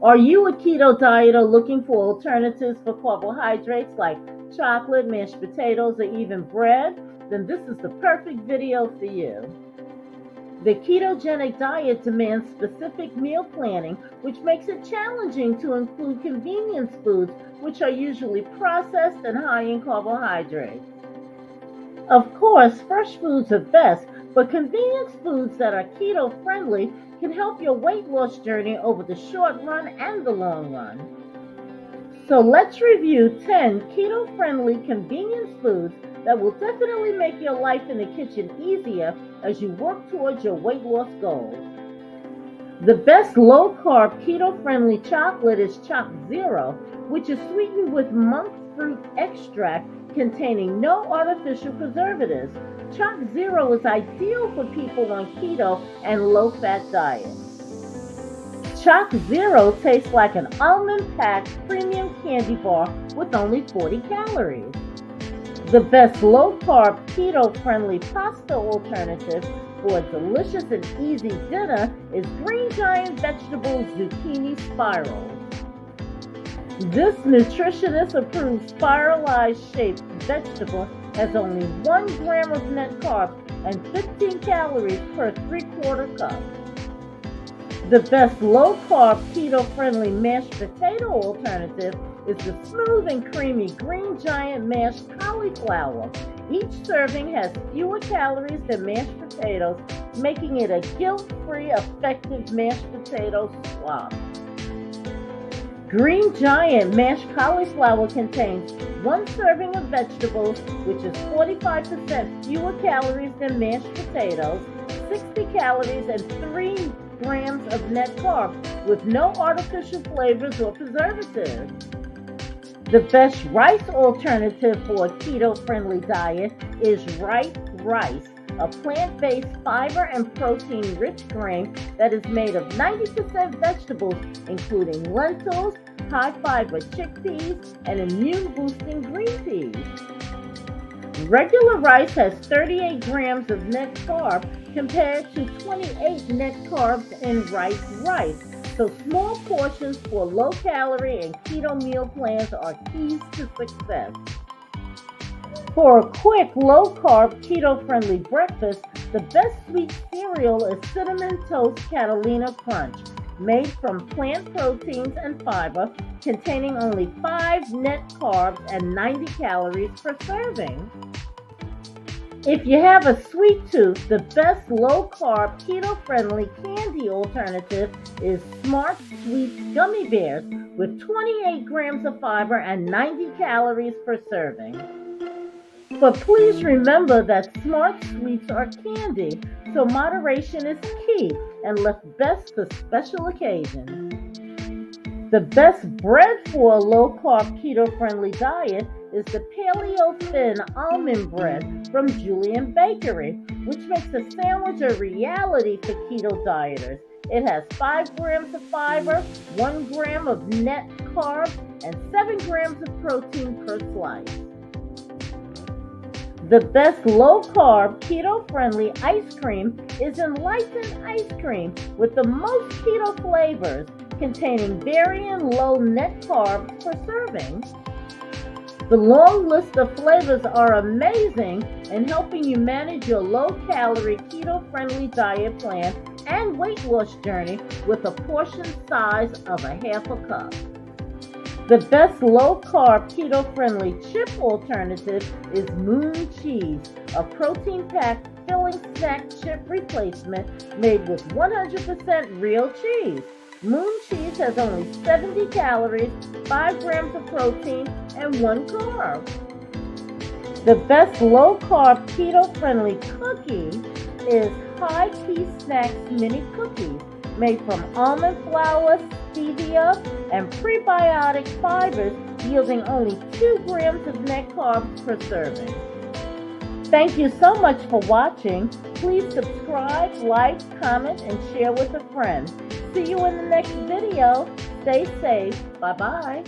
Are you a keto dieter looking for alternatives for carbohydrates like chocolate, mashed potatoes, or even bread? Then this is the perfect video for you. The ketogenic diet demands specific meal planning, which makes it challenging to include convenience foods, which are usually processed and high in carbohydrates. Of course, fresh foods are best, but convenience foods that are keto-friendly can help your weight loss journey over the short run and the long run. So let's review 10 keto-friendly convenience foods that will definitely make your life in the kitchen easier as you work towards your weight loss goals. The best low-carb keto-friendly chocolate is ChocZero, which is sweetened with monk fruit extract containing no artificial preservatives. ChocZero is ideal for people on keto and low-fat diets. ChocZero tastes like an almond-packed premium candy bar with only 40 calories. The best low-carb keto-friendly pasta alternative for a delicious and easy dinner is Green Giant Vegetable Zucchini Spirals. This nutritionist-approved spiralized shaped vegetable has only 1 gram of net carbs and 15 calories per 3/4 cup. The best low-carb keto-friendly mashed potato alternative is the smooth and creamy Green Giant mashed cauliflower. Each serving has fewer calories than mashed potatoes, making it a guilt-free, effective mashed potato swap. Green Giant mashed cauliflower contains 1 serving of vegetables, which is 45% fewer calories than mashed potatoes, 60 calories, and 3 grams of net carbs with no artificial flavors or preservatives. The best rice alternative for a keto-friendly diet is Right Rice, a plant-based fiber and protein-rich grain that is made of 90% vegetables, including lentils, high-fiber chickpeas, and immune-boosting green peas. Regular rice has 38 grams of net carb compared to 28 net carbs in rice, so small portions for low-calorie and keto meal plans are keys to success. For a quick, low-carb, keto-friendly breakfast, the best sweet cereal is Cinnamon Toast Catalina Crunch, made from plant proteins and fiber, containing only 5 net carbs and 90 calories per serving. If you have a sweet tooth, the best low-carb, keto-friendly candy alternative is Smart Sweets Gummy Bears with 28 grams of fiber and 90 calories per serving. But please remember that Smart Sweets are candy, so moderation is key and left best for special occasions. The best bread for a low-carb, keto-friendly diet is the Paleo Thin Almond Bread from Julian Bakery, which makes a sandwich a reality for keto dieters. It has 5 grams of fiber, 1 gram of net carbs, and 7 grams of protein per slice. The best low-carb, keto-friendly ice cream is Enlightened ice cream with the most keto flavors, containing varying low net carbs per serving. The long list of flavors are amazing in helping you manage your low-calorie, keto-friendly diet plan and weight loss journey with a portion size of a half a cup. The best low-carb, keto-friendly chip alternative is Moon Cheese, a protein-packed filling snack chip replacement made with 100% real cheese. Moon Cheese has only 70 calories, 5 grams of protein, and 1 carb. The best low-carb, keto-friendly cookie is High Tea Snacks Mini Cookies, made from almond flour, stevia, and prebiotic fibers, yielding only 2 grams of net carbs per serving. Thank you so much for watching. Please subscribe, like, comment, and share with a friend. See you in the next video. Stay safe. Bye-bye.